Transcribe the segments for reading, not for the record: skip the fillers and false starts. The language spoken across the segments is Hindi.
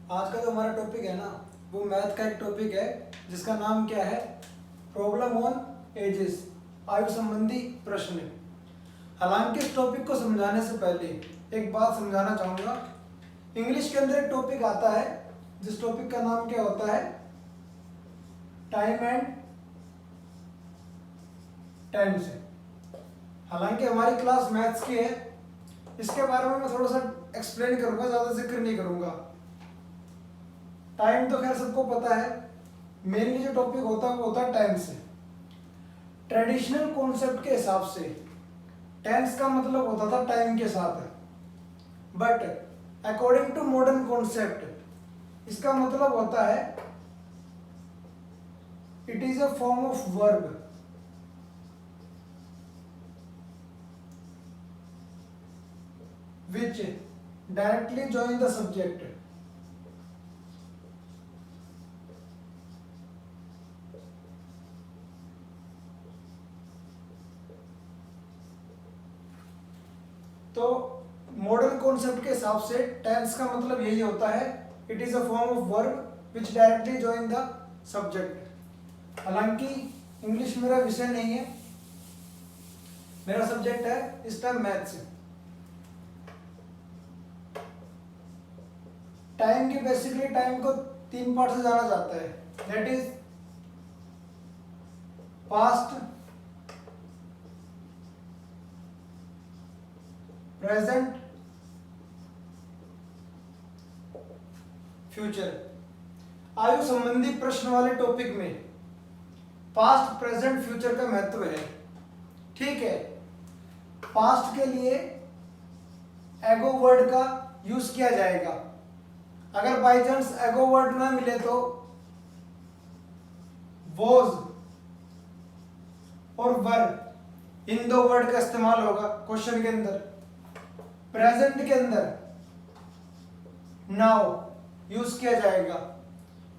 आज का जो हमारा टॉपिक है ना, वो मैथ का एक टॉपिक है जिसका नाम क्या है, प्रॉब्लम ऑन एजेस, आयु संबंधी प्रश्न। हालांकि इस टॉपिक को समझाने से पहले एक बात समझाना चाहूँगा। इंग्लिश के अंदर एक टॉपिक आता है जिस टॉपिक का नाम क्या होता है, टाइम एंड टेंस। हालांकि हमारी क्लास मैथ्स की है, इसके बारे में मैं थोड़ा सा एक्सप्लेन करूंगा, ज़्यादा जिक्र नहीं करूंगा। टाइम तो खैर सबको पता है, मेनली जो टॉपिक होता है वो होता है टाइम से। ट्रेडिशनल कॉन्सेप्ट के हिसाब से टेंस का मतलब होता था टाइम के साथ, but according to modern concept इसका मतलब होता है it is a form of verb which directly join the subject। तो मॉडर्न कॉन्सेप्ट के हिसाब से टेंस का मतलब यही होता है, it is a form of verb which directly join the subject. हालांकि इंग्लिश मेरा विषय नहीं है, मेरा सब्जेक्ट है इस टाइम मैथ्स। टाइम की बेसिकली टाइम को तीन पार्ट से जाना जाता है, that is past, present, future. आयु संबंधी प्रश्न वाले टॉपिक में पास्ट, प्रेजेंट, फ्यूचर का महत्व है। ठीक है, पास्ट के लिए एगो वर्ड का यूज किया जाएगा। अगर बाई चांस एगो वर्ड ना मिले तो वॉज और वर, इन दो वर्ड का इस्तेमाल होगा क्वेश्चन के अंदर। प्रेजेंट के अंदर नाउ यूज किया जाएगा।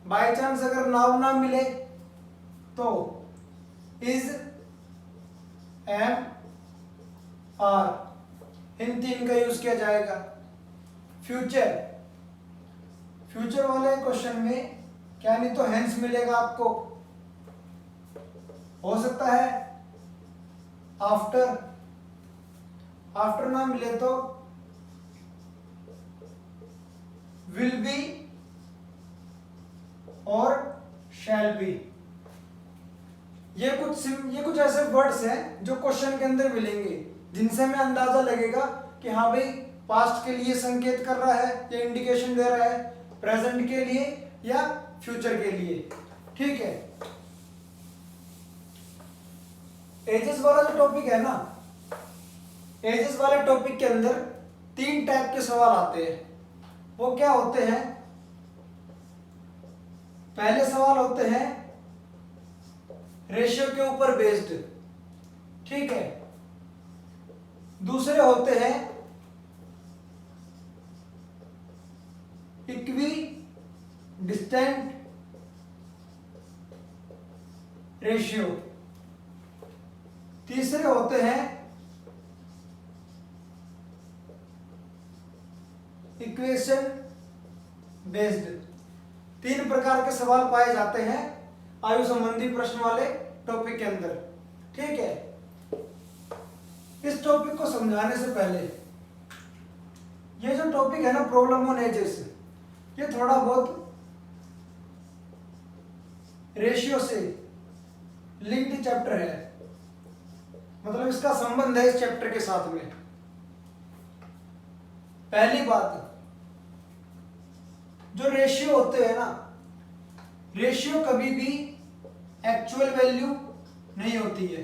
बाई चांस अगर नाउ ना मिले तो इज, एम, आर, इन तीन का यूज किया जाएगा। फ्यूचर, फ्यूचर वाले क्वेश्चन में क्या नहीं तो हेंस मिलेगा आपको, हो सकता है आफ्टर, आफ्टर ना मिले तो विल बी और शैल बी। ये कुछ ऐसे वर्ड्स हैं जो क्वेश्चन के अंदर मिलेंगे, जिनसे हमें अंदाजा लगेगा कि हाँ भाई पास्ट के लिए संकेत कर रहा है या इंडिकेशन दे रहा है, प्रेजेंट के लिए या फ्यूचर के लिए। ठीक है, एजेस वाला जो टॉपिक है ना, एजेस वाले टॉपिक के अंदर तीन टाइप के सवाल आते हैं। वो क्या होते हैं, पहले सवाल होते हैं रेशियो के ऊपर बेस्ड। ठीक है, दूसरे होते हैं इक्वी डिस्टेंट रेशियो, तीसरे होते हैं इक्वेशन बेस्ड। तीन प्रकार के सवाल पाए जाते हैं आयु संबंधी प्रश्न वाले टॉपिक के अंदर। ठीक है, इस टॉपिक को समझाने से पहले ये जो टॉपिक है ना, प्रॉब्लम ऑन एजेस, ये थोड़ा बहुत रेशियो से लिंक्ड चैप्टर है, मतलब इसका संबंध है इस चैप्टर के साथ में। पहली बात, जो रेशियो होते हैं ना, रेशियो कभी भी एक्चुअल वैल्यू नहीं होती है।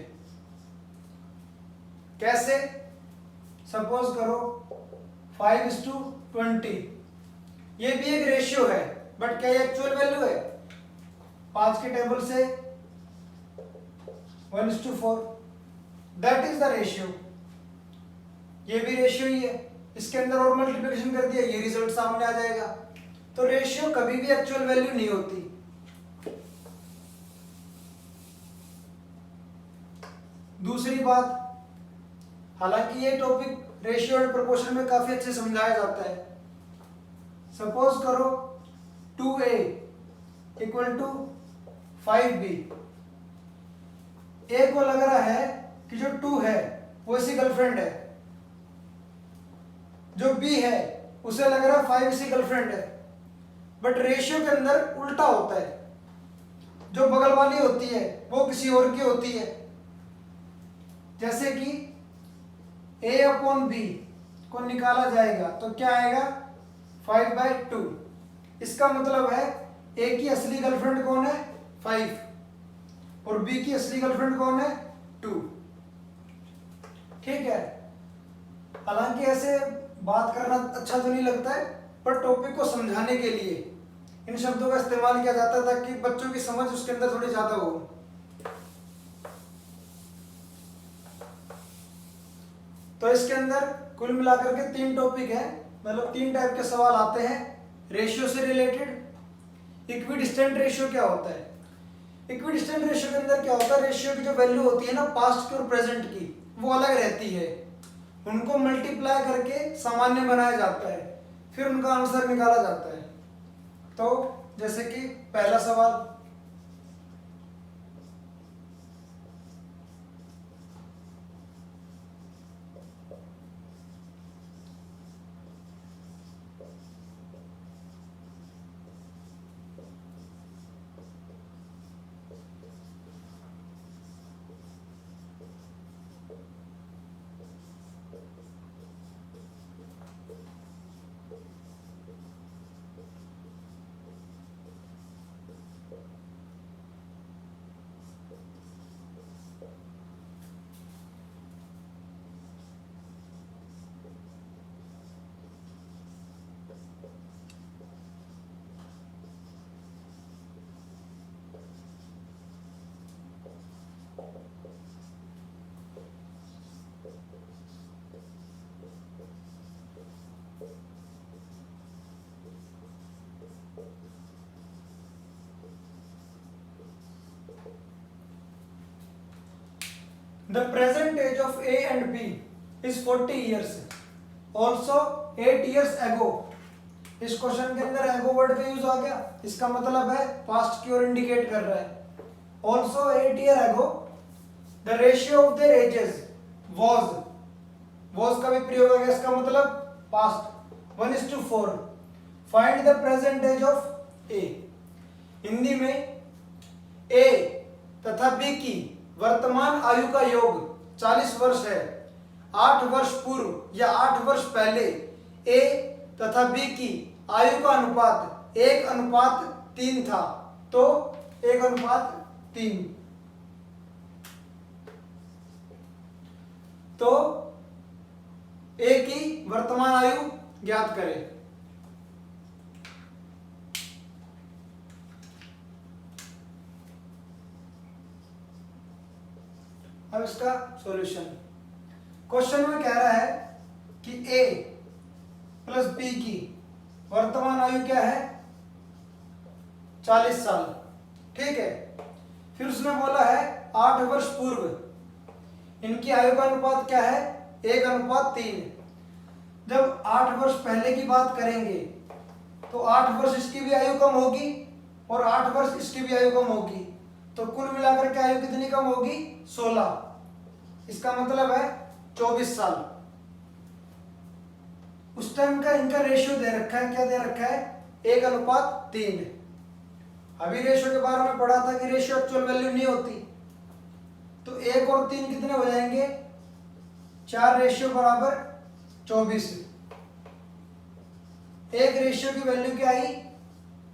कैसे, सपोज करो 5:20, ये भी एक रेशियो है, बट क्या ये एक्चुअल वैल्यू है? 5 के टेबल से 1:4, दैट इज द रेशियो। ये भी रेशियो ही है, इसके अंदर और मल्टीप्लिकेशन कर दिया, ये रिजल्ट सामने आ जाएगा। तो रेशियो कभी भी एक्चुअल वैल्यू नहीं होती। दूसरी बात, हालांकि ये टॉपिक रेशियो एंड प्रोपोर्शन में काफी अच्छे समझाया जाता है। सपोज करो 2A इक्वल टू 5B। ए को लग रहा है कि जो 2 है वो इसकी गर्लफ्रेंड है, जो बी है उसे लग रहा है 5 इसकी गर्लफ्रेंड है, बट रेशियो के अंदर उल्टा होता है, जो बगल वाली होती है वो किसी और की होती है। जैसे कि a अपॉन बी को निकाला जाएगा तो क्या आएगा 5/2। इसका मतलब है a की असली गर्लफ्रेंड कौन है 5 और b की असली गर्लफ्रेंड कौन है 2। ठीक है, हालांकि ऐसे बात करना अच्छा तो नहीं लगता है, पर टॉपिक को समझाने के लिए इन शब्दों का इस्तेमाल किया जाता है ताकि बच्चों की समझ उसके अंदर थोड़ी ज्यादा हो। तो इसके अंदर कुल मिलाकर के 3 टॉपिक है, मतलब 3 टाइप के सवाल आते हैं रेशियो से रिलेटेड। इक्विडिस्टेंट रेशियो क्या होता है? इक्विडिस्टेंट रेशियो के अंदर क्या होता है, रेशियो की जो वैल्यू होती है ना पास्ट की और प्रेजेंट की वो अलग रहती है, उनको मल्टीप्लाई करके सामान्य बनाया जाता है, फिर उनका आंसर निकाला जाता है। तो जैसे कि पहला सवाल, The present age of A and B is 40 years. Also 8 years ago. इस क्वेश्चन के अंदर एगो वर्ड का यूज आ गया, इसका मतलब है पास्ट की ओर इंडिकेट कर रहा है। Also 8 year ago the ratio of their ages was का भी प्रयोग आ गया, इसका मतलब past 1:4। Find the present age of A। Hindi में A तथा B की वर्तमान आयु का योग 40 वर्ष है। 8 वर्ष पूर्व या 8 वर्ष पहले A तथा B की आयु का अनुपात 1:3 था, तो 1:3। तो A की वर्तमान आयु ज्ञात करें। अब इसका सॉल्यूशन, क्वेश्चन में कह रहा है कि A प्लस B की वर्तमान आयु क्या है 40 साल। ठीक है, फिर उसने बोला है 8 वर्ष पूर्व इनकी आयु का अनुपात क्या है 1:3। जब 8 वर्ष पहले की बात करेंगे तो 8 वर्ष इसकी भी आयु कम होगी और 8 वर्ष इसकी भी आयु कम होगी, तो कुल मिलाकर के आयु कितनी कम होगी 16। इसका मतलब है 24 साल। उस टाइम का इनका रेशियो दे रखा है, क्या दे रखा है 1:3। अभी रेशियो के बारे में पढ़ा था कि रेशियो एक्चुअल वैल्यू नहीं होती, तो 1 और 3 कितने हो जाएंगे 4 रेशियो बराबर 24। एक रेशियो की वैल्यू क्या आई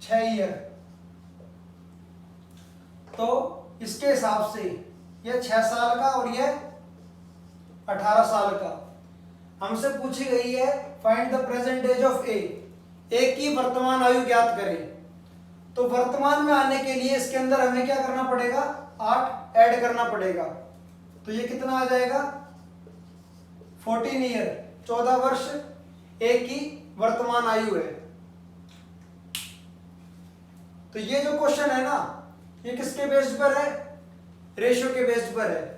6 ईयर। तो इसके हिसाब से यह 6 साल का और यह 18 साल का। हमसे पूछी गई है find the present age of A, A की वर्तमान आयु ज्ञात करें। तो वर्तमान में आने के लिए इसके अंदर हमें क्या करना पड़ेगा 8 ऐड करना पड़ेगा, तो ये कितना आ जाएगा 14 ईयर, 14 वर्ष ए की वर्तमान आयु है। तो ये जो क्वेश्चन है ना ये किसके बेस्ड पर है रेशियो के बेस्ड पर है।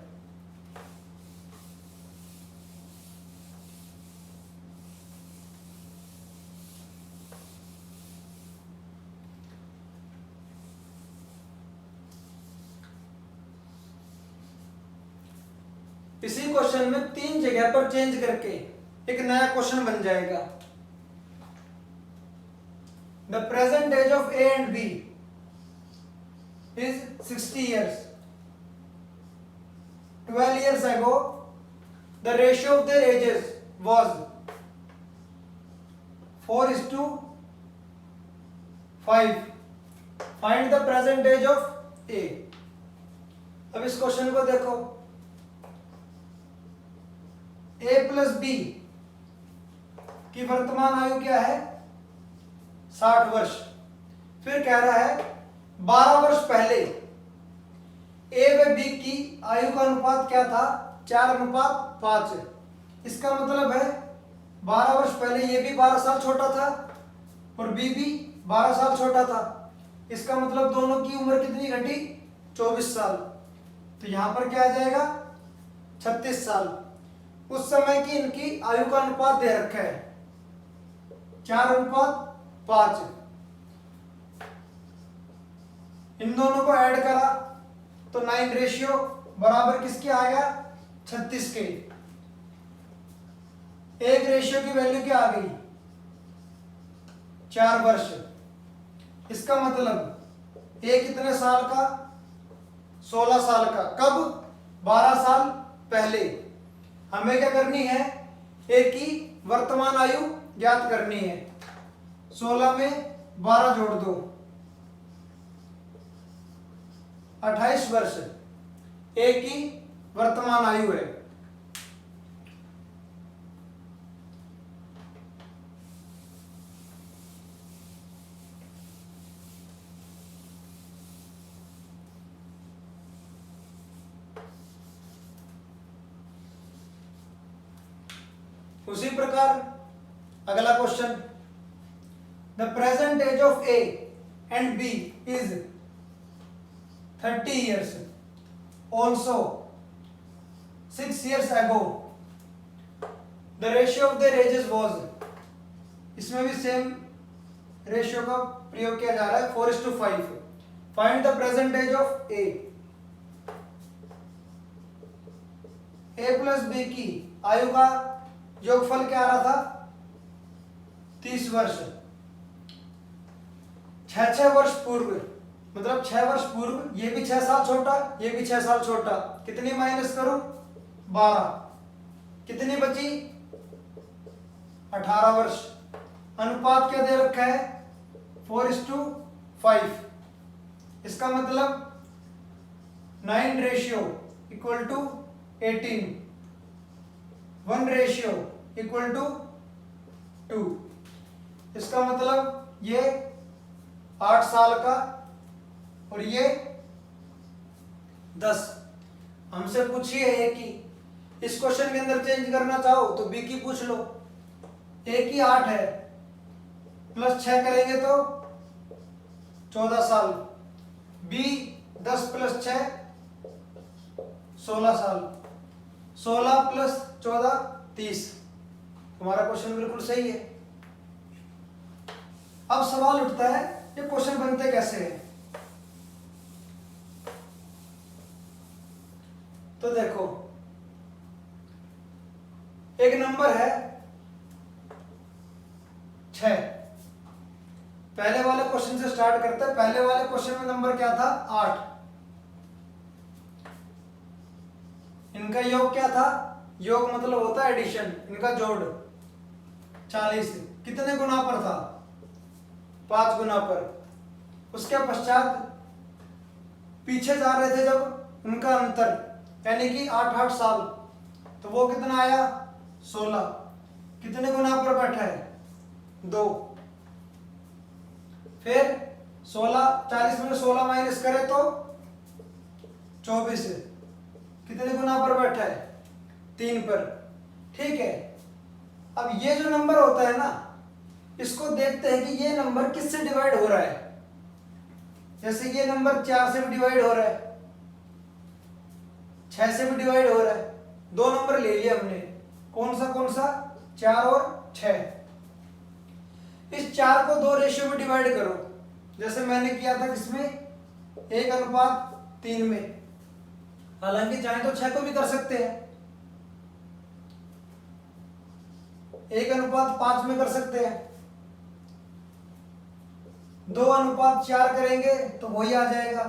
इसी क्वेश्चन में 3 जगह पर चेंज करके एक नया क्वेश्चन बन जाएगा। The present age of A and B is 60 years. 12 years ago, the ratio of their ages was 4:5. Find the present age of A. अब इस क्वेश्चन को देखो, A प्लस बी की वर्तमान आयु क्या है? 60 वर्ष। फिर कह रहा है 12 वर्ष पहले ए व बी की आयु का अनुपात क्या था? 4:5। इसका मतलब है 12 वर्ष पहले ये भी 12 साल छोटा था और बी भी 12 साल छोटा था। इसका मतलब दोनों की उम्र कितनी घटी? 24 साल। तो यहां पर क्या आ जाएगा? 36 साल। उस समय की इनकी आयु का अनुपात दे रखा है 4:5। इन दोनों को ऐड करा तो 9 रेशियो बराबर किसके आ गया? 36 के। एक रेशियो की वैल्यू क्या आ गई? 4 वर्ष। इसका मतलब ए कितने साल का? 16 साल का। कब? 12 साल पहले। हमें क्या करनी है? ए की वर्तमान आयु ज्ञात करनी है। 16 में 12 जोड़ दो, 28 वर्ष ए की वर्तमान आयु है। उसी प्रकार अगला question, the present age of A and B is 30 years. Also, 6 years ago, the ratio of their ages was, इसमें भी सेम रेशियो का प्रयोग किया जा रहा है 4:5. Find the present age of A. A plus B की आयु का योगफल क्या आ रहा था? 30 वर्ष। 6 वर्ष पूर्व, मतलब 6 वर्ष पूर्व ये भी 6 साल छोटा, ये भी 6 साल छोटा। कितनी माइनस करूं? 12। कितनी बची? 18 वर्ष। अनुपात क्या दे रखा है? 4:5। इसका मतलब 9 ratio equal to 18, 1 ratio equal to 2। इसका मतलब ये 8 साल का और ये 10। हमसे पूछिए ए की, इस क्वेश्चन के अंदर चेंज करना चाहो तो बी की पूछ लो। ए की 8 है, प्लस 6 करेंगे तो 14 साल। बी 10 प्लस 6 16 साल। 16 प्लस 14 30। तुम्हारा क्वेश्चन बिल्कुल सही है। अब सवाल उठता है ये क्वेश्चन बनते कैसे हैं? तो देखो, एक नंबर है 6। पहले वाले क्वेश्चन से स्टार्ट करते हैं। पहले वाले क्वेश्चन में नंबर क्या था? 8। इनका योग क्या था? योग मतलब होता है एडिशन, इनका जोड़ 40। कितने गुना पर था? 5 गुना पर। उसके पश्चात पीछे जा रहे थे जब, उनका अंतर यानी कि 8 साल, तो वो कितना आया? 16। कितने गुना पर बैठा है? 2। फिर 16, 40 में 16 माइनस करें तो 24। कितने गुना पर बैठा है? 3 पर। ठीक है। अब ये जो नंबर होता है ना, इसको देखते हैं कि ये नंबर किससे डिवाइड हो रहा है। जैसे ये नंबर 4 से भी डिवाइड हो रहा है, 6 से भी डिवाइड हो रहा है। 2 नंबर ले लिए हमने, कौन सा 4 और 6। इस 4 को 2 रेशियो में डिवाइड करो, जैसे मैंने किया था किसमें? 1:3 में। हालांकि चाहे तो 6 को भी कर सकते हैं, 1:5 में कर सकते हैं, 2:4 करेंगे तो वही आ जाएगा।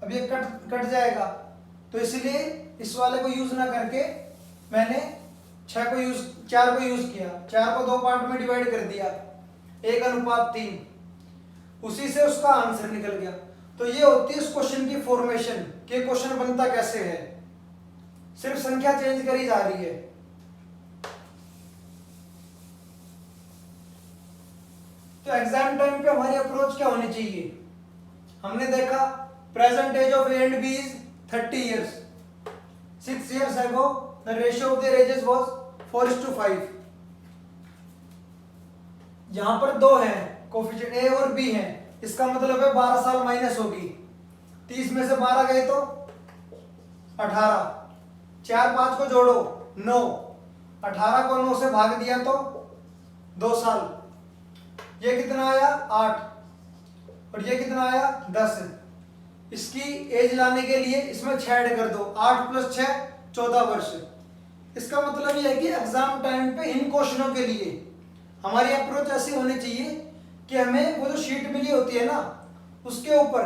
अब ये कट जाएगा, तो इसलिए इस वाले को यूज ना करके मैंने 4 को यूज किया, 4 को 2 पार्ट में डिवाइड कर दिया, 1:3। उसी से उसका आंसर निकल गया। तो ये होती है इस क्वेश्चन की फॉर्मेशन, कि क्वेश्चन बनता कैसे है, सिर्फ संख्या चेंज करी जा रही है। तो एग्जाम टाइम पे हमारी अप्रोच क्या होनी चाहिए? हमने देखा present age of A and B is 30 years, 6 years ago the ratio of their ages was 4:5। यहां पर 2 हैं कोफिशिएंट, ए और बी हैं, इसका मतलब है 12 साल माइनस होगी, 30 में से 12 गए तो 18, 4 5 को जोड़ो 9, 18 को 9 से भाग दिया तो 2 साल, ये कितना आया 8, और ये कितना आया 10। इसकी एज लाने के लिए इसमें 6 ऐड कर दो, 8 + 6 14 वर्ष। इसका मतलब ये है कि एग्जाम टाइम पे इन क्वेश्चनों के लिए हमारी अप्रोच ऐसी होनी चाहिए कि हमें वो जो शीट मिली होती है ना, उसके ऊपर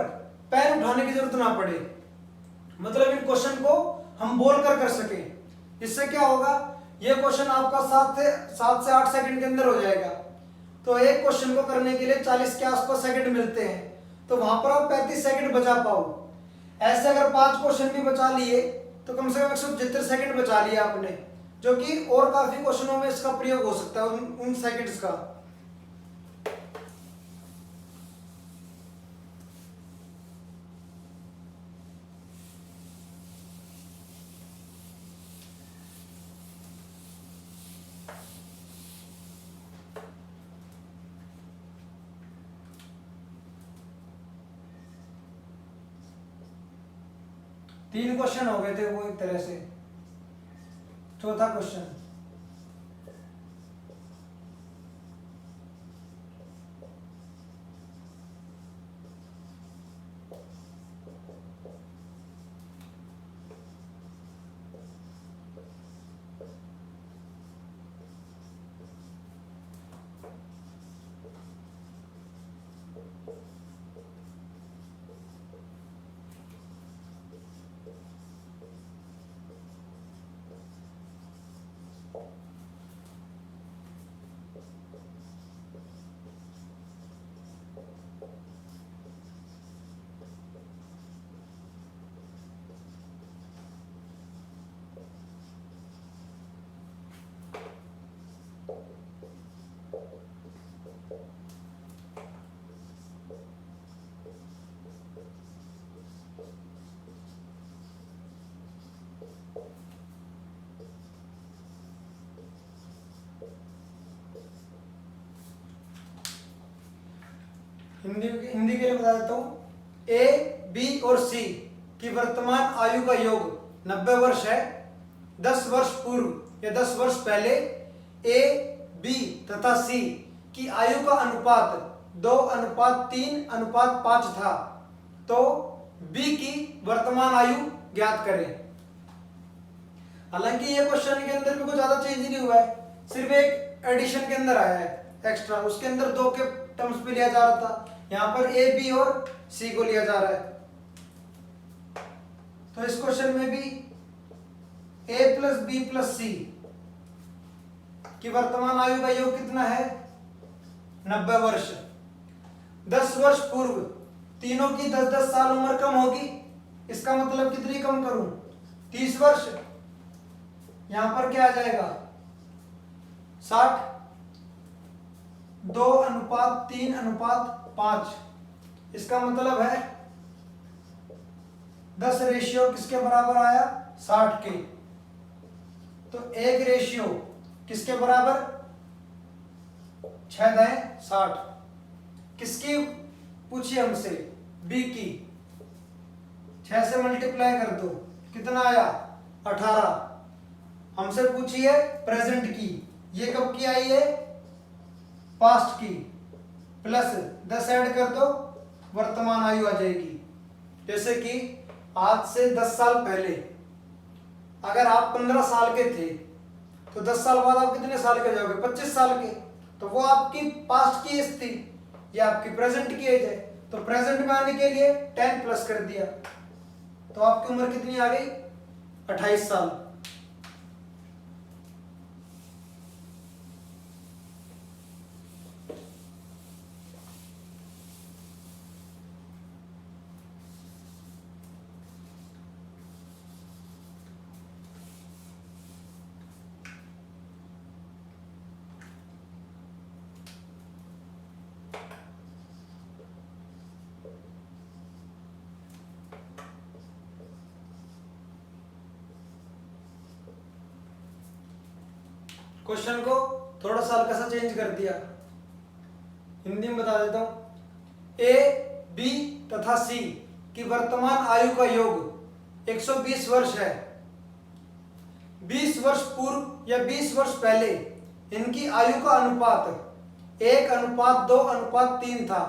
पेन उठाने की जरूरत ना पड़े, मतलब इन क्वेश्चन को हम बोल कर सके। इससे क्या होगा, ये क्वेश्चन आपका 7 से 8 सेकंड के अंदर हो जाएगा। तो एक क्वेश्चन को करने के लिए 40 के आसपास सेकंड मिलते हैं, तो वहां पर आप 35 सेकंड बचा पाओ। ऐसे अगर 5 क्वेश्चन भी बचा लिए तो कम से कम 175 सेकंड बचा लिया आपने, जो कि और काफी क्वेश्चनों में इसका प्रयोग हो सकता है उन सेकंड्स का। तीन क्वेश्चन हो गए थे वो एक तरह से। चौथा क्वेश्चन, हिंदी के लिए बता देता हूं। ए, बी और सी की वर्तमान आयु का योग 90 वर्ष है। 10 वर्ष पूर्व या 10 वर्ष पहले ए, बी तथा सी की आयु का अनुपात 2:3:5 था, तो बी की वर्तमान आयु ज्ञात करें। हालांकि ये क्वेश्चन के अंदर भी कुछ ज्यादा चेंज नहीं हुआ है, सिर्फ एक एडिशन के अंदर आया है एक्स्ट्रा, उसके अंदर 2 के टर्म्स पे लिया जा रहा था, यहां पर ए, बी और सी को लिया जा रहा है। तो इस क्वेश्चन में भी ए प्लस बी प्लस सी की वर्तमान आयु का योग कितना है 90 वर्ष। 10 वर्ष पूर्व तीनों की 10-10 साल उम्र कम होगी, इसका मतलब कितनी कम करूं 30 वर्ष। यहां पर क्या आ जाएगा 60, 2:3:5। इसका मतलब है 10 रेशियो किसके बराबर आया 60 के, तो 1 रेशियो किसके बराबर 6×60। किसकी पूछिए हमसे, बी की, 6 से मल्टीप्लाई कर दो कितना आया 18। हमसे पूछिए प्रेजेंट की, ये कब की आई है पास्ट की, प्लस 10 ऐड कर दो वर्तमान आयु आ जाएगी। जैसे कि आज से 10 साल पहले अगर आप 15 साल के थे तो 10 साल बाद आप कितने साल के जाओगे? 25 साल के। तो वो आपकी पास्ट की एज थी, ये आपकी प्रेजेंट की एज है। तो प्रेजेंट में आने के लिए 10 प्लस कर दिया, तो आपकी उम्र कितनी आ गई? 28 साल। क्वेश्चन को थोड़ा सा हल्का सा चेंज कर दिया, हिंदी में बता देता हूं। ए, बी तथा सी की वर्तमान आयु का योग 120 वर्ष है। 20 वर्ष पूर्व या 20 वर्ष पहले इनकी आयु का अनुपात 1:2:3 था।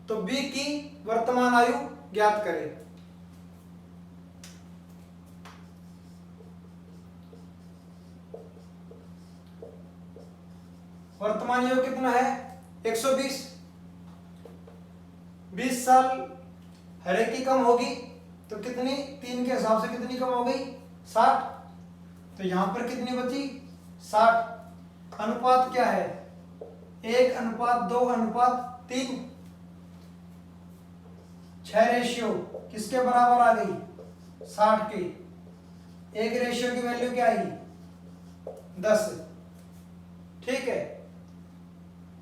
तो बी की वर्तमान आयु ज्ञात करें। वर्तमान योग कितना है? 120। 20 साल हर एक की कम होगी, तो कितनी? 3 के हिसाब से कितनी कम हो गई? 60। तो यहां पर कितनी बची? 60। अनुपात क्या है? 1:2:3। 6 रेशियो किसके बराबर आ गई? 60 के। एक रेशियो की वैल्यू क्या आई? 10। ठीक है,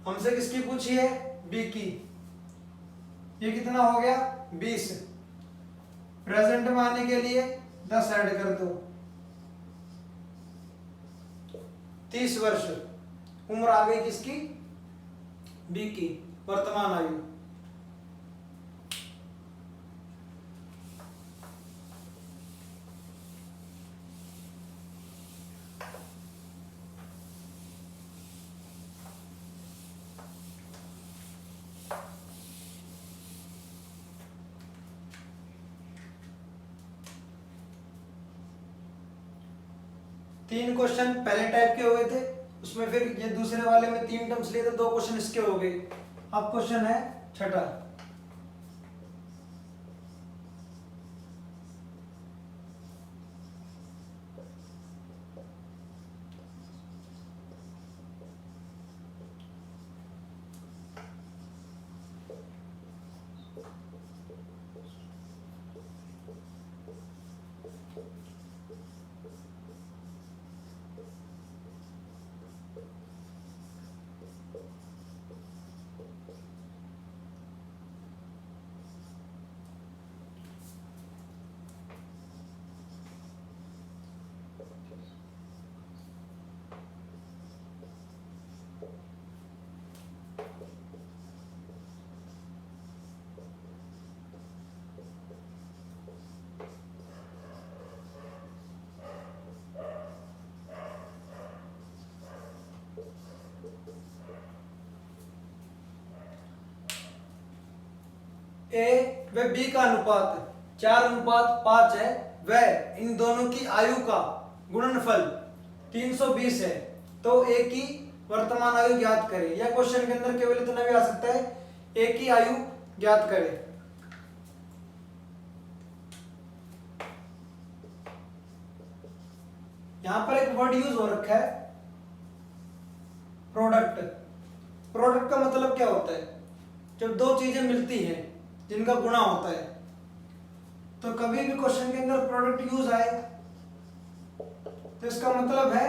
हमसे किसकी पूछी है? बी की। ये कितना हो गया? 20। प्रेजेंट में आने के लिए 10 ऐड कर दो, 30 वर्ष उम्र आ गई किसकी? बी की वर्तमान आयु। तीन क्वेश्चन पहले टाइप के हो गए थे, उसमें फिर ये दूसरे वाले में 3 टर्म्स लिए थे, 2 क्वेश्चन इसके हो गए। अब क्वेश्चन है छठा। ए व बी का अनुपात 4:5 है, वह इन दोनों की आयु का गुणनफल 320 है। तो ए की वर्तमान आयु ज्ञात करें। या क्वेश्चन के अंदर केवल इतना भी आ सकता है, ए की आयु ज्ञात करें। यहां पर एक वर्ड यूज हो रखा है, प्रोडक्ट। प्रोडक्ट का मतलब क्या होता है? जब दो चीजें मिलती हैं जिनका गुणा होता है, तो कभी भी क्वेश्चन के अंदर प्रोडक्ट यूज आए तो इसका मतलब है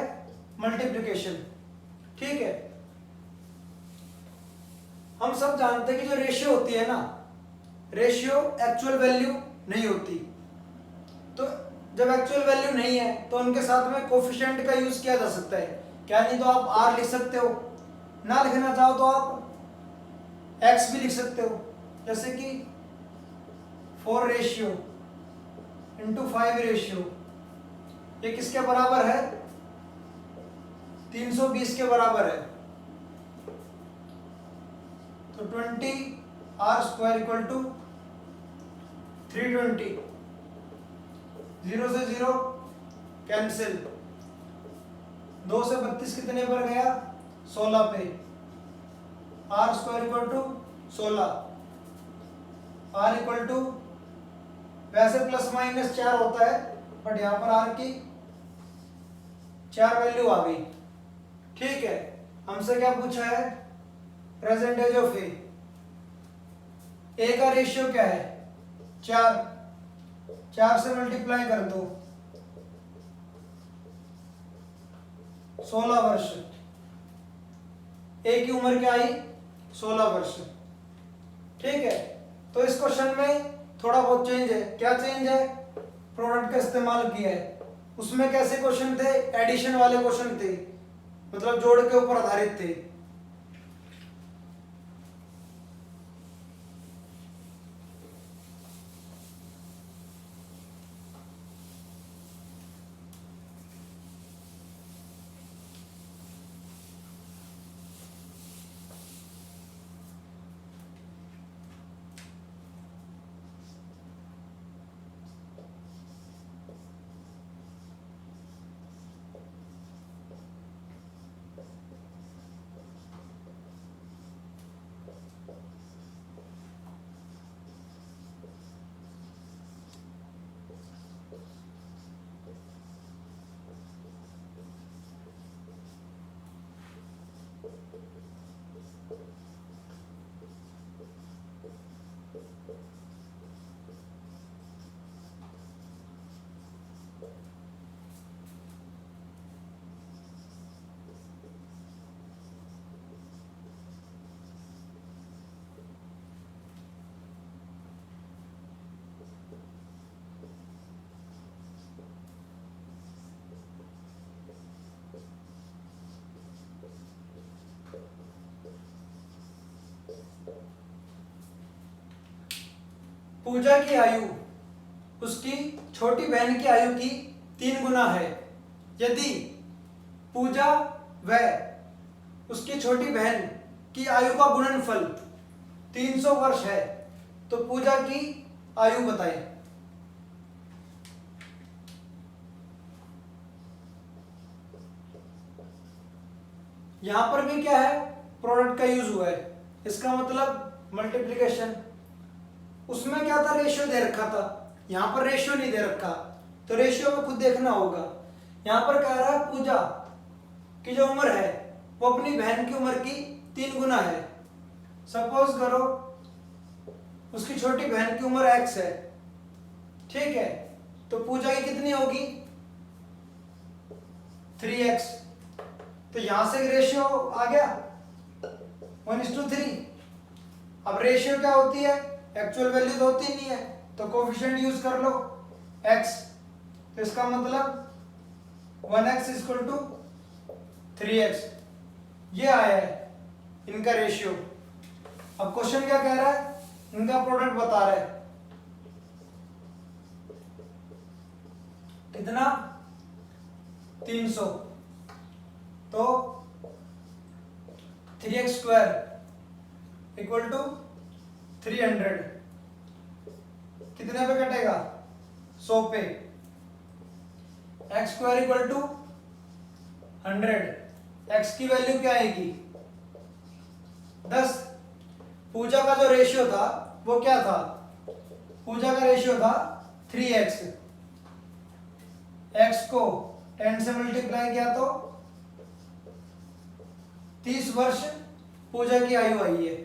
मल्टीप्लिकेशन। ठीक है, हम सब जानते हैं कि जो रेशियो होती है ना, रेशियो एक्चुअल वैल्यू नहीं होती। तो जब एक्चुअल वैल्यू नहीं है तो उनके साथ में कोफिशिएंट का यूज किया जा सकता है। क्या? नहीं तो आप आर लिख सकते हो, ना लिखना चाहो तो आप एक्स भी लिख सकते हो। जैसे कि 4 रेशियो इंटू 5 रेशियो, ये किसके बराबर है? 320 के बराबर है। तो 20r² इक्वल टू 320। 0 से 0 कैंसिल, 2 से 32 कितने पर गया? 16 पे। R square equal to 16। R equal to, वैसे प्लस माइनस 4 होता है बट यहाँ पर आर की 4 वैल्यू आ गई। ठीक है, हमसे क्या पूछा है? Present age of A. ए का रेशियो क्या है? 4। 4 से मल्टीप्लाई कर दो, 16 वर्ष। ए की उम्र क्या आई? 16 वर्ष। ठीक है, तो इस क्वेश्चन में थोड़ा बहुत चेंज है। क्या चेंज है? प्रोडक्ट का इस्तेमाल किया है। उसमें कैसे क्वेश्चन थे? एडिशन वाले क्वेश्चन थे, मतलब जोड़ के ऊपर आधारित थे। पूजा की आयु उसकी छोटी बहन की आयु की 3 गुना है। यदि पूजा व उसकी छोटी बहन की आयु का गुणनफल 300 वर्ष है तो पूजा की आयु बताएं। यहां पर भी क्या है? प्रोडक्ट का यूज हुआ है, इसका मतलब मल्टीप्लिकेशन। उसमें क्या था? रेशियो दे रखा था, यहां पर रेशियो नहीं दे रखा, तो रेशियो में खुद देखना होगा। यहां पर कह रहा है पूजा की जो उम्र है वो अपनी बहन की उम्र की 3 गुना है। सपोज करो उसकी छोटी बहन की उम्र x है, ठीक है, तो पूजा की कितनी होगी? 3x। तो यहां से रेशियो आ गया 1:3। अब रेशियो क्या होती है? एक्चुअल वैल्यू तो होती नहीं है, तो कोफिशिएंट यूज कर लो x। तो इसका मतलब 1x इक्वल टू 3x, ये आया है इनका रेशियो। अब क्वेश्चन क्या कह रहा है? इनका प्रोडक्ट बता रहा है कितना? 300। तो 3x स्क्वायर इक्वल टू 300 कितने पे कटेगा? 100 पे। x square equal to 100, x की वैल्यू क्या आएगी? 10। पूजा का जो रेशियो था वो क्या था? पूजा का रेशियो था 3x। x को 10 से मल्टीप्लाई किया तो 30 वर्ष पूजा की आयु आई है।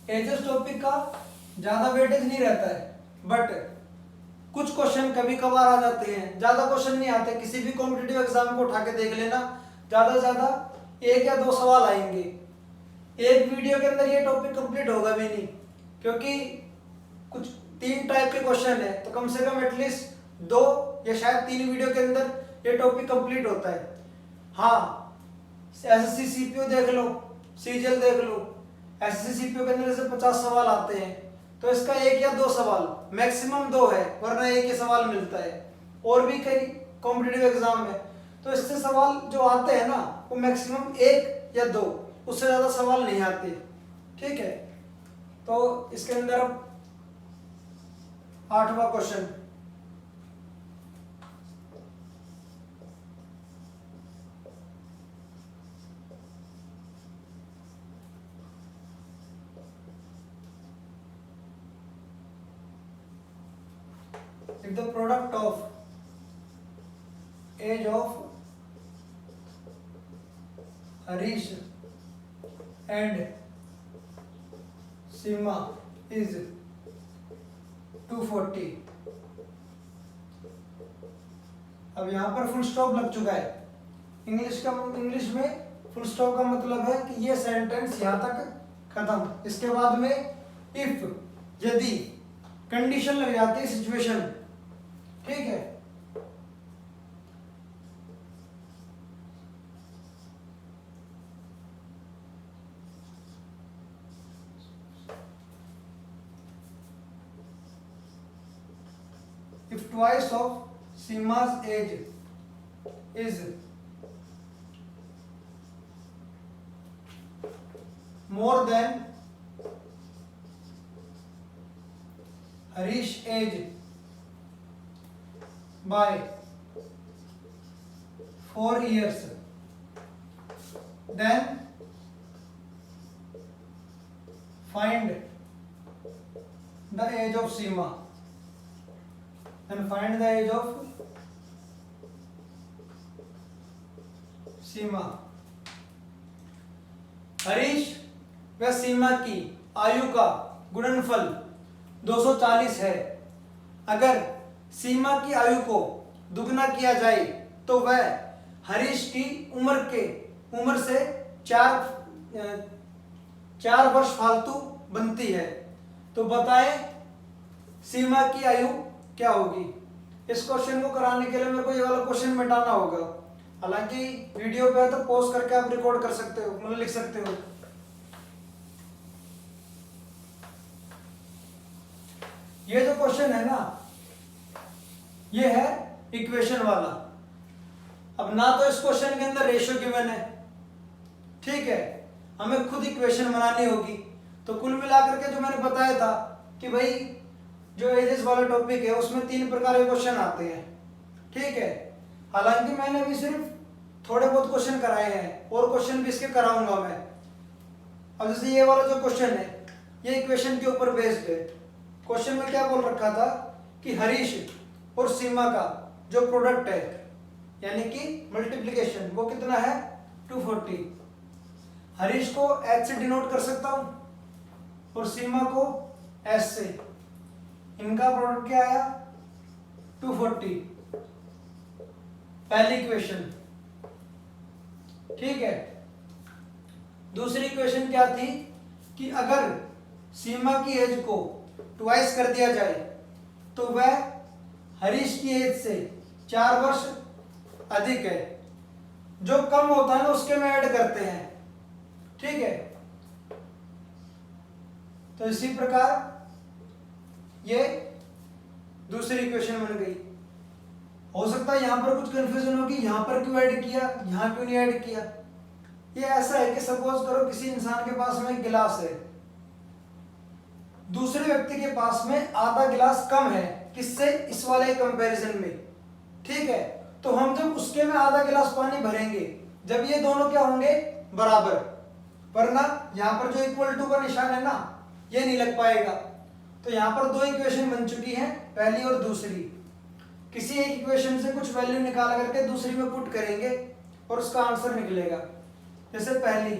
एजेस टॉपिक का ज्यादा वेटेज नहीं रहता है, बट कुछ क्वेश्चन कभी कभार आ जाते हैं, ज्यादा क्वेश्चन नहीं आते। किसी भी कॉम्पिटिटिव एग्जाम को उठा के देख लेना, ज्यादा से ज्यादा 1 या 2 सवाल आएंगे। एक वीडियो के अंदर ये टॉपिक कंप्लीट होगा भी नहीं, क्योंकि कुछ 3 टाइप के क्वेश्चन है, तो कम से कम एटलीस्ट 2 या शायद 3 वीडियो के अंदर ये टॉपिक कंप्लीट होता है। हाँ, एसएससी सीपीओ देख लो, सीजीएल देख लो, एसएससी सीपीओ के अंदर से 50 सवाल आते हैं, तो इसका एक या दो सवाल, मैक्सिमम दो है, वरना एक ही सवाल मिलता है। और भी कई कॉम्पिटिटिव एग्जाम है, तो इससे सवाल जो आते हैं ना वो मैक्सिमम एक या दो, उससे ज्यादा सवाल नहीं आते। ठीक है, तो इसके अंदर अब 8वां question, if the product of age of Harish and Seema is 240। अब यहाँ पर फुल स्टॉप लग चुका है। इंग्लिश में फुल स्टॉप का मतलब है कि ये सेंटेंस यहाँ तक खत्म। इसके बाद में इफ, यदि, कंडीशन लग जाती है, सिचुएशन। ठीक है, if twice of Seema's age is more than Harish's age by 4 years, then find the age of Seema. Then find the age of सीमा। हरीश व सीमा की आयु का गुणनफल 240 है। अगर सीमा की आयु को दुगना किया जाए तो वह हरीश की उम्र से 4 वर्ष फालतू बनती है। तो बताएं सीमा की आयु क्या होगी। इस क्वेश्चन को कराने के लिए मेरे को ये वाला क्वेश्चन मिटाना होगा। हालांकि वीडियो पे है तो पॉज करके आप रिकॉर्ड कर सकते हो, मतलब लिख सकते हो। ये जो क्वेश्चन है ना, ये है इक्वेशन वाला। अब ना तो इस क्वेश्चन के अंदर रेशियो गिवन है, ठीक है, हमें खुद इक्वेशन बनानी होगी। तो कुल मिलाकर के जो मैंने बताया था कि भाई जो एजेस वाला टॉपिक है उसमें 3 प्रकार के क्वेश्चन आते हैं, ठीक है। हालांकि मैंने अभी सिर्फ थोड़े बहुत क्वेश्चन कराए हैं और क्वेश्चन भी इसके कराऊंगा मैं। अब जैसे ये वाला जो क्वेश्चन है ये इक्वेशन के ऊपर बेस्ड है। क्वेश्चन में क्या बोल रखा था कि हरीश और सीमा का जो प्रोडक्ट है यानी कि मल्टीप्लिकेशन वो कितना है 240। हरीश को H से डिनोट कर सकता हूं और सीमा को S से। इनका प्रोडक्ट क्या आया 240, पहली इक्वेशन, ठीक है। दूसरी इक्वेशन क्या थी कि अगर सीमा की एज को ट्वाइस कर दिया जाए तो वह हरीश की एज से 4 वर्ष अधिक है। जो कम होता है ना उसके में ऐड करते हैं, ठीक है। तो इसी प्रकार ये दूसरी इक्वेशन बन गई। हो सकता है यहां पर कुछ कंफ्यूजन हो कि यहां पर क्यों ऐड किया, यहां क्यों नहीं ऐड किया। ये ऐसा है कि सपोज करो किसी इंसान के पास में एक गिलास है, दूसरे व्यक्ति के पास में आधा गिलास कम है, किससे, इस वाले कंपैरिजन में, ठीक है। तो हम जब उसके में आधा गिलास पानी भरेंगे जब ये दोनों क्या होंगे बराबर, वरना यहां पर जो इक्वल टू का निशान है ना ये नहीं लग पाएगा। तो यहां पर 2 इक्वेशन बन चुकी हैं, पहली और दूसरी। किसी एक इक्वेशन से कुछ वैल्यू निकाल करके दूसरी में पुट करेंगे और उसका आंसर निकलेगा। जैसे पहली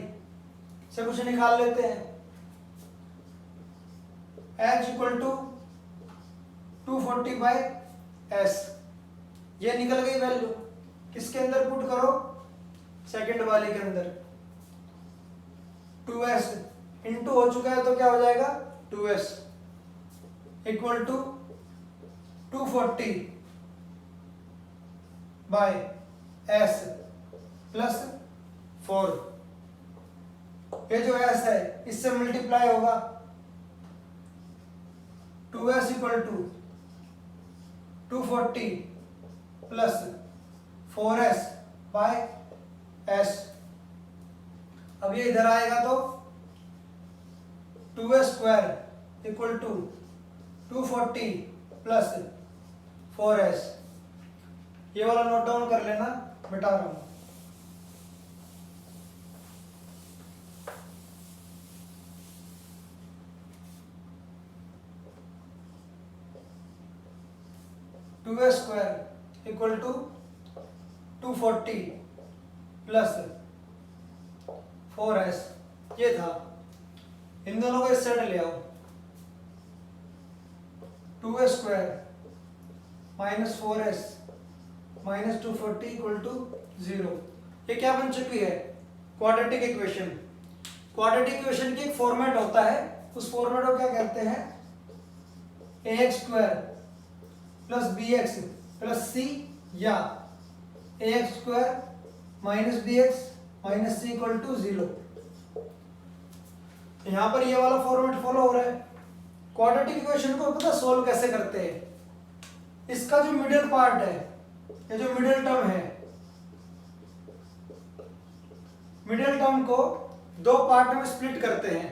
से कुछ निकाल लेते हैं, H equal to 240 by S, ये निकल गई वैल्यू। किसके अंदर पुट करो, सेकंड वाले के अंदर। 2S इंटू हो चुका है तो क्या हो जाएगा 2S equal to 240 by S plus 4। ये जो S है इससे मल्टीप्लाई होगा 2s equal to 240 plus 4s by s। अब ये इधर आएगा तो 2s square equal to 240 plus 4s। ये वाला नोट डाउन कर लेना, मिटा रहा हूं। Two A square equal to 240 plus 4s, ये था। इन दोनों को इस साइड ले आओ। 2a square minus 4s minus 240 equal to 0। ये क्या बन चुकी है? Quadratic equation. क्वाड्रेटिक इक्वेशन की एक फॉर्मेट होता है, उस फॉर्मेट को क्या कहते हैं? ax square plus bx plus c, या ax square minus bx minus c equal to 0। यहां पर ये वाला फॉर्मेट फॉलो हो रहा है। क्वाड्रेटिक इक्वेशन को पता सोल्व कैसे करते हैं? इसका जो मिडिल पार्ट है, ये जो मिडिल टर्म है, मिडिल टर्म को दो पार्ट में स्प्लिट करते हैं।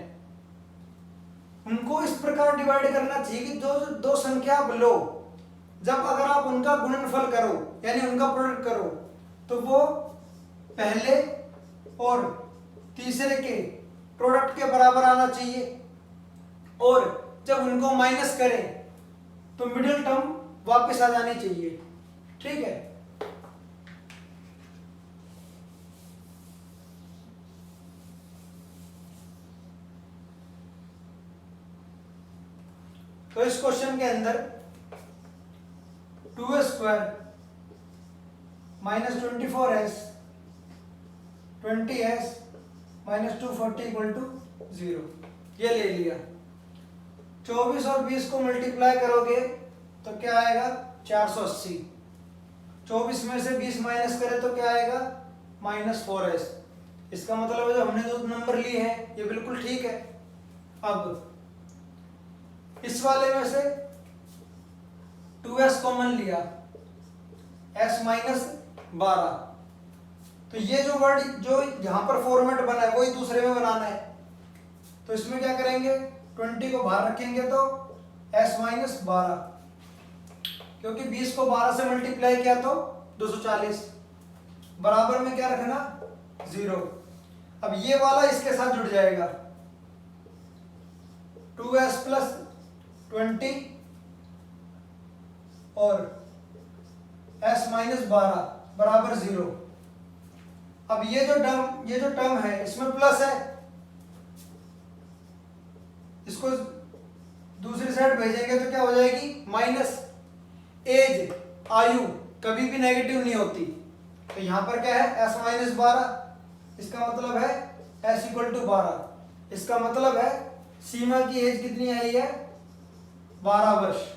उनको इस प्रकार डिवाइड करना चाहिए कि जो दो संख्या आप लो, जब अगर आप उनका गुणनफल करो यानी उनका प्रोडक्ट करो, तो वो पहले और तीसरे के प्रोडक्ट के बराबर आना चाहिए, और जब उनको माइनस करें तो मिडिल टर्म वापस आ जानी चाहिए। ठीक है? तो इस क्वेश्चन के अंदर 2a square minus 24s 20s minus 240 equal to 0, ये ले लिया। 24 और 20 को मल्टीप्लाई करोगे तो क्या आएगा? 480। 24 में से 20 माइनस करें तो क्या आएगा? Minus 4s। इसका मतलब है जो हमने जो नंबर लिए हैं ये बिल्कुल ठीक है। अब इस वाले में से 2s कॉमन लिया, s माइनस 12, तो ये जो वर्ड जो यहां पर फॉर्मेट बना है वही दूसरे में बनाना है। तो इसमें क्या करेंगे? 20 को बाहर रखेंगे तो s माइनस 12, क्योंकि 20 को 12 से मल्टीप्लाई किया तो 240, बराबर में क्या रखना? 0। अब ये वाला इसके साथ जुड़ जाएगा, 2s प्लस 20 और s माइनस 12 बराबर 0। अब ये जो टर्म है इसमें प्लस है, इसको दूसरी साइड भेजेंगे तो क्या हो जाएगी? माइनस। एज, आयु कभी भी नेगेटिव नहीं होती, तो यहां पर क्या है? s माइनस 12, इसका मतलब है s इक्वल टू 12। इसका मतलब है सीमा की एज कितनी आई है? 12 वर्ष।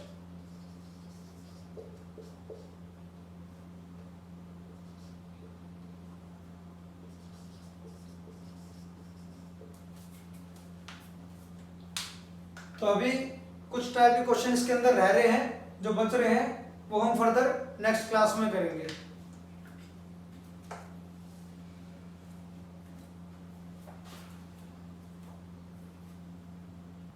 तो अभी कुछ टाइप के क्वेश्चन इसके अंदर रह रहे हैं, जो बच रहे हैं वो हम फर्दर नेक्स्ट क्लास में करेंगे।